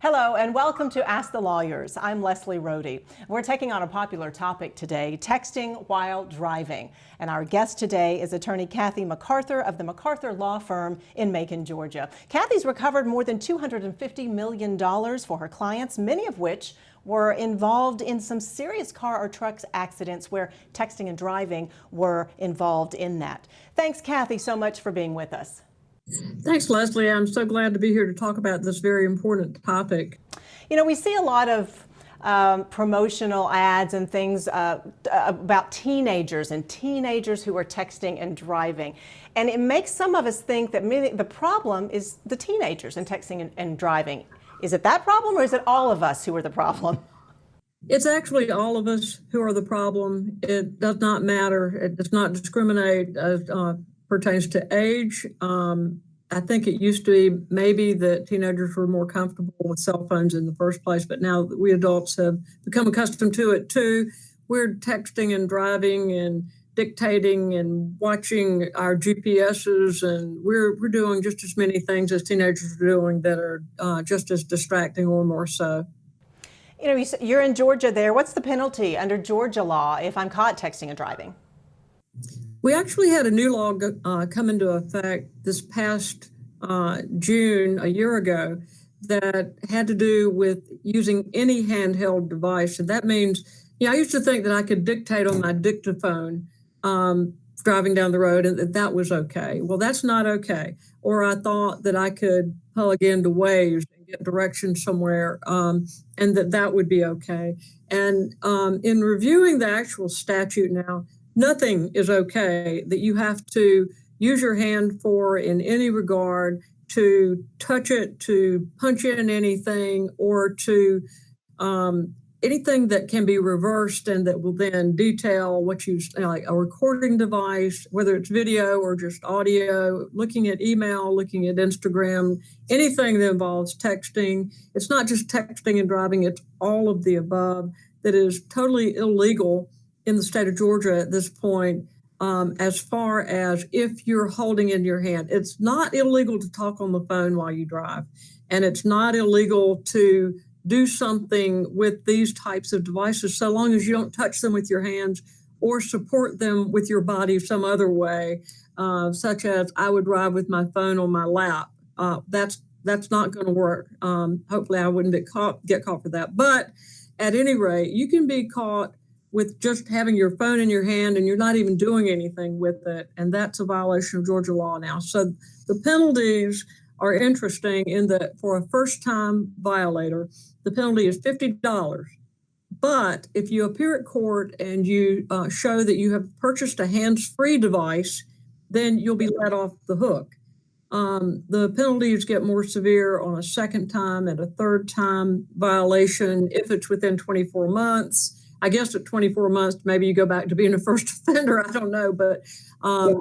Hello and welcome to Ask the Lawyers. I'm Leslie Rohde. We're taking on a popular topic today, texting while driving. And our guest today is attorney Kathy McArthur of the McArthur Law Firm in Macon, Georgia. Kathy's recovered more than $250 million for her clients, many of which were involved in some serious car or truck accidents where texting and driving were involved in that. Thanks, Kathy, so much for being with us. Thanks, Leslie. I'm so glad to be here to talk about this very important topic. You know, we see a lot of promotional ads and things about teenagers and teenagers who are texting and driving. And it makes some of us think that the problem is the teenagers and texting and driving. Is it that problem, or is it all of us who are the problem? It's actually all of us who are the problem. It does not matter. It does not discriminate as pertains to age. I think it used to be maybe that teenagers were more comfortable with cell phones in the first place, but now we adults have become accustomed to it too. We're texting and driving and dictating and watching our GPSs, and we're doing just as many things as teenagers are doing that are just as distracting or more so. You know, you're in Georgia there. What's the penalty under Georgia law if I'm caught texting and driving? We actually had a new law come into effect this past June, a year ago, that had to do with using any handheld device. And that means, you know, I used to think that I could dictate on my dictaphone driving down the road and that was okay. Well, that's not okay. Or I thought that I could plug into Waze and get directions somewhere and that would be okay. And in reviewing the actual statute now, nothing is okay that you have to use your hand for in any regard, to touch it, to punch in anything, or to anything that can be reversed and that will then detail what you, like a recording device, whether it's video or just audio, looking at email, looking at Instagram, anything that involves texting. It's not just texting and driving, it's all of the above that is totally illegal in the state of Georgia at this point, as far as if you're holding in your hand. It's not illegal to talk on the phone while you drive, and it's not illegal to do something with these types of devices so long as you don't touch them with your hands or support them with your body some other way, such as I would drive with my phone on my lap. That's not going to work. Hopefully I wouldn't get caught for that. But at any rate, you can be caught with just having your phone in your hand and you're not even doing anything with it. And that's a violation of Georgia law now. So the penalties are interesting in that for a first-time violator, the penalty is $50. But if you appear at court and you show that you have purchased a hands-free device, then you'll be let off the hook. The penalties get more severe on a second time and a third time violation if it's within 24 months. I guess at 24 months, maybe you go back to being a first offender. I don't know, but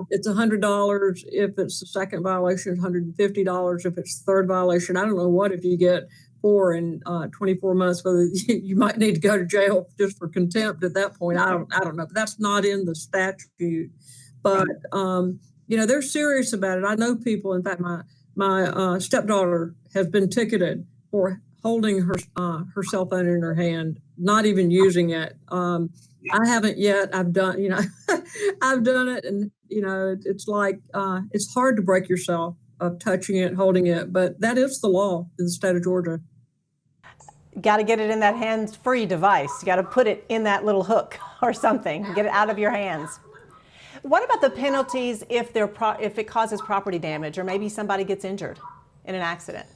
it's $100 if it's the second violation, $150 if it's the third violation. I don't know what if you get 4 and 24 months, whether you might need to go to jail just for contempt at that point. I don't know, but that's not in the statute. But you know, they're serious about it. I know people. In fact, my stepdaughter has been ticketed for holding her cell phone in her hand, not even using it. I haven't yet. I've done, you know, I've done it, and you know, it's like it's hard to break yourself of touching it, holding it, but that is the law in the state of Georgia. Got to get it in that hands-free device. You got to put it in that little hook or something. Get it out of your hands. What about the penalties if it causes property damage, or maybe somebody gets injured in an accident?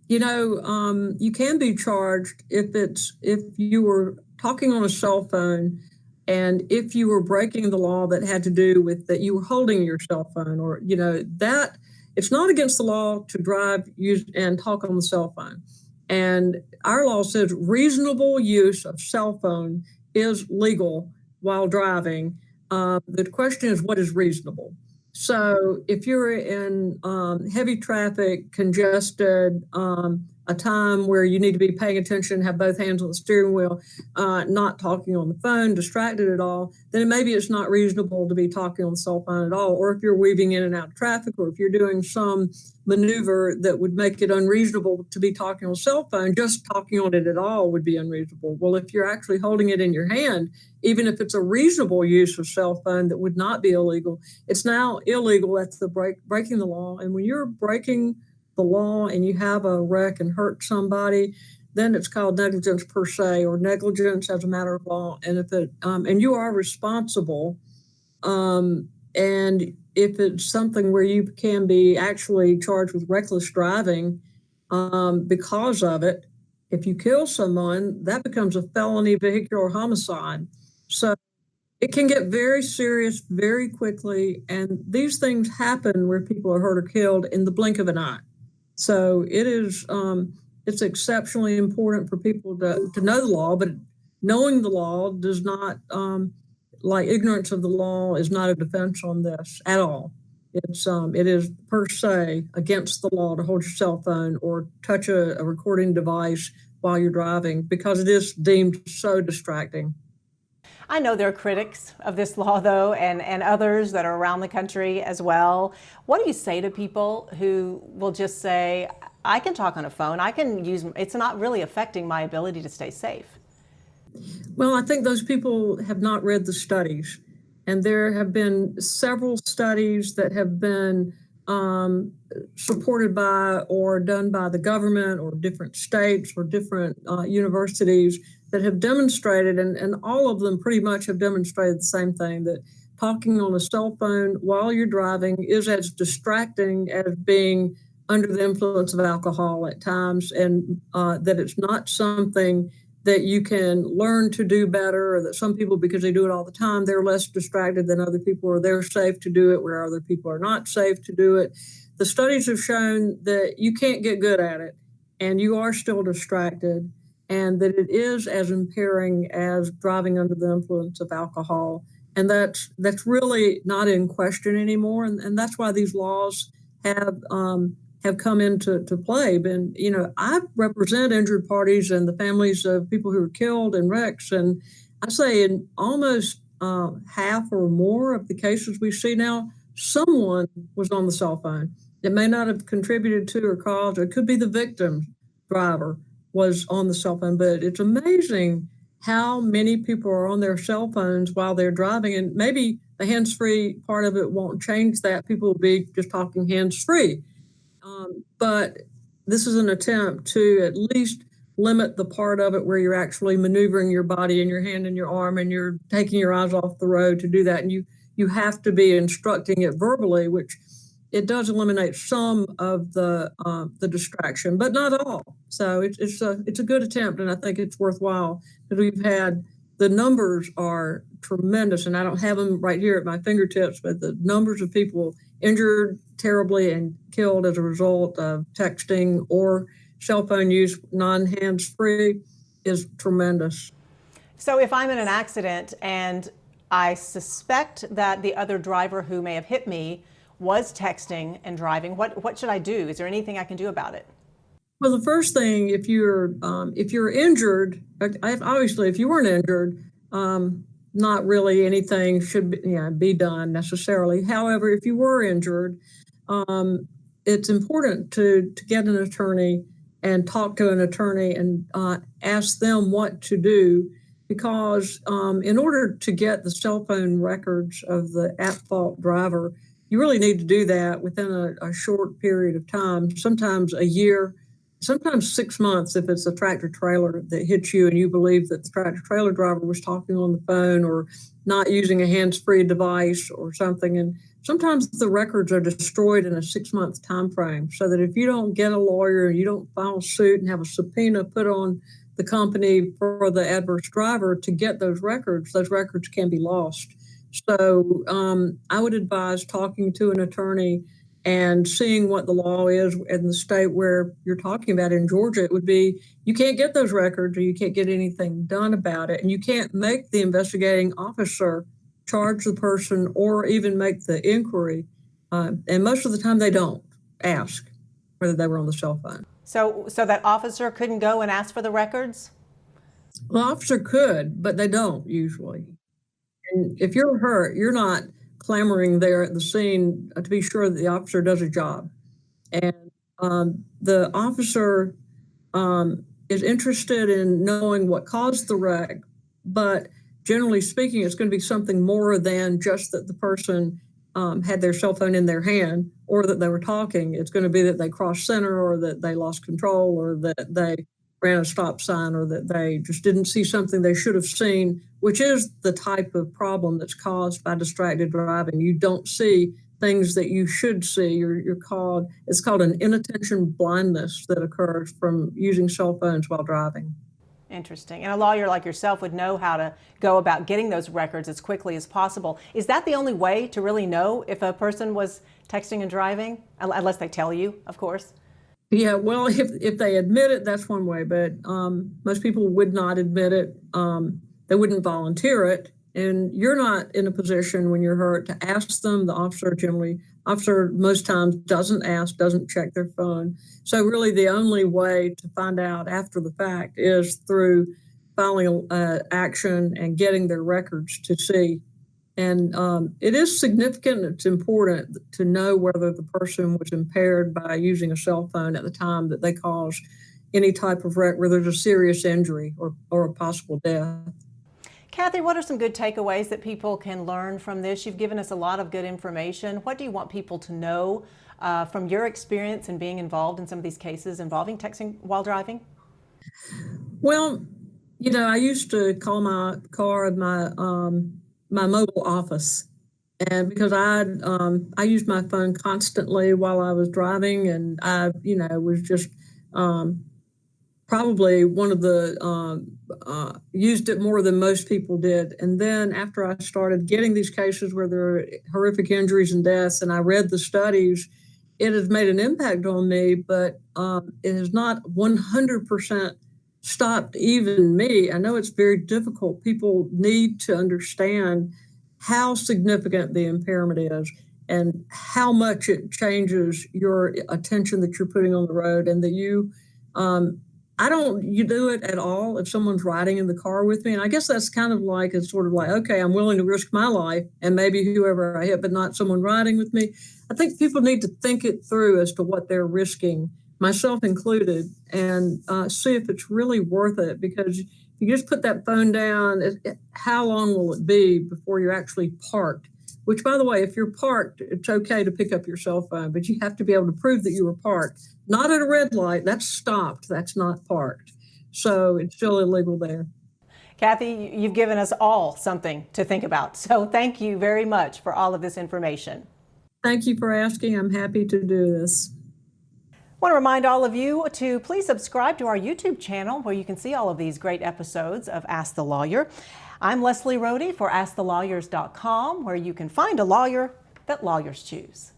You know, you can be charged if you were talking on a cell phone and if you were breaking the law that had to do with that you were holding your cell phone, or, you know, that it's not against the law to drive, use, and talk on the cell phone. And our law says reasonable use of cell phone is legal while driving. The question is, what is reasonable? So if you're in heavy traffic, congested, a time where you need to be paying attention, have both hands on the steering wheel, not talking on the phone, distracted at all, then maybe it's not reasonable to be talking on the cell phone at all. Or if you're weaving in and out of traffic, or if you're doing some maneuver that would make it unreasonable to be talking on a cell phone, just talking on it at all would be unreasonable. Well, if you're actually holding it in your hand, even if it's a reasonable use of cell phone that would not be illegal, it's now illegal. That's the breaking the law. And when you're breaking the law and you have a wreck and hurt somebody, then it's called negligence per se, or negligence as a matter of law. And if it and you are responsible, and if it's something where you can be actually charged with reckless driving because of it, if you kill someone, that becomes a felony vehicular homicide. So it can get very serious very quickly, and these things happen where people are hurt or killed in the blink of an eye. So it is it's exceptionally important for people to know the law, but knowing the law does not, like ignorance of the law is not a defense on this at all. It is per se against the law to hold your cell phone or touch a recording device while you're driving, because it is deemed so distracting. I know there are critics of this law, though, and others that are around the country as well. What do you say to people who will just say, I can talk on a phone, I can use, it's not really affecting my ability to stay safe? Well, I think those people have not read the studies. And there have been several studies that have been supported by or done by the government or different states or different universities that have demonstrated, and all of them pretty much have demonstrated the same thing, that talking on a cell phone while you're driving is as distracting as being under the influence of alcohol at times, and that it's not something that you can learn to do better, or that some people, because they do it all the time, they're less distracted than other people, or they're safe to do it where other people are not safe to do it. The studies have shown that you can't get good at it and you are still distracted, and that it is as impairing as driving under the influence of alcohol. And that's really not in question anymore. And that's why these laws have come into play. And, you know, I represent injured parties and the families of people who were killed in wrecks. And I say in almost half or more of the cases we see now, someone was on the cell phone. It may not have contributed to or caused, or it could be the victim driver was on the cell phone. But it's amazing how many people are on their cell phones while they're driving. And maybe the hands-free part of it won't change that. People will be just talking hands-free. But this is an attempt to at least limit the part of it where you're actually maneuvering your body and your hand and your arm, and you're taking your eyes off the road to do that. And you have to be instructing it verbally, which it does eliminate some of the distraction, but not all. So it's a good attempt, and I think it's worthwhile, because we've had, the numbers are tremendous, and I don't have them right here at my fingertips, but the numbers of people injured terribly and killed as a result of texting or cell phone use non-hands-free is tremendous. So if I'm in an accident and I suspect that the other driver who may have hit me was texting and driving, what should I do? Is there anything I can do about it? Well, the first thing, if you're injured, obviously, if you weren't injured, not really anything should be done necessarily. However, if you were injured, it's important to get an attorney and talk to an attorney and ask them what to do, because in order to get the cell phone records of the at-fault driver, you really need to do that within a short period of time, sometimes a year, sometimes 6 months if it's a tractor trailer that hits you and you believe that the tractor trailer driver was talking on the phone or not using a hands-free device or something. And sometimes the records are destroyed in a 6-month time frame, so that if you don't get a lawyer and you don't file suit and have a subpoena put on the company for the adverse driver to get those records can be lost. So I would advise talking to an attorney and seeing what the law is in the state where you're talking about. In Georgia, it would be you can't get those records, or you can't get anything done about it, and you can't make the investigating officer charge the person or even make the inquiry. And most of the time they don't ask whether they were on the cell phone. So that officer couldn't go and ask for the records? The officer could, but they don't usually. And if you're hurt, you're not clamoring there at the scene to be sure that the officer does his job. And the officer is interested in knowing what caused the wreck, but generally speaking, it's going to be something more than just that the person had their cell phone in their hand or that they were talking. It's going to be that they crossed center or that they lost control or that they ran a stop sign or that they just didn't see something they should have seen, which is the type of problem that's caused by distracted driving. You don't see things that you should see. It's called an inattention blindness that occurs from using cell phones while driving. Interesting. And a lawyer like yourself would know how to go about getting those records as quickly as possible. Is that the only way to really know if a person was texting and driving? Unless they tell you, of course. Yeah, well, if they admit it, that's one way, but most people would not admit it. They wouldn't volunteer it. And you're not in a position when you're hurt to ask them. The officer most times doesn't check their phone. So really the only way to find out after the fact is through filing action and getting their records to see. And it is significant, it's important to know whether the person was impaired by using a cell phone at the time that they caused any type of wreck where there's a serious injury or a possible death. Kathy, what are some good takeaways that people can learn from this? You've given us a lot of good information. What do you want people to know from your experience in being involved in some of these cases involving texting while driving? Well, I used to call my car my mobile office, and because I used my phone constantly while I was driving, and I was just probably one of the used it more than most people did. And then after I started getting these cases where there are horrific injuries and deaths, and I read the studies, it has made an impact on me, but it has not 100% stopped even me. I know it's very difficult. People need to understand how significant the impairment is and how much it changes your attention that you're putting on the road, and that you do it at all if someone's riding in the car with me. And I guess that's kind of like, it's sort of like, okay, I'm willing to risk my life and maybe whoever I hit, but not someone riding with me. I think people need to think it through as to what they're risking, myself included, and see if it's really worth it. Because if you just put that phone down, how long will it be before you're actually parked? Which, by the way, if you're parked, it's okay to pick up your cell phone, but you have to be able to prove that you were parked. Not at a red light, that's stopped, that's not parked. So it's still illegal there. Kathy, you've given us all something to think about. So thank you very much for all of this information. Thank you for asking. I'm happy to do this. I want to remind all of you to please subscribe to our YouTube channel where you can see all of these great episodes of Ask the Lawyer. I'm Leslie Rohde for AskTheLawyers.com, where you can find a lawyer that lawyers choose.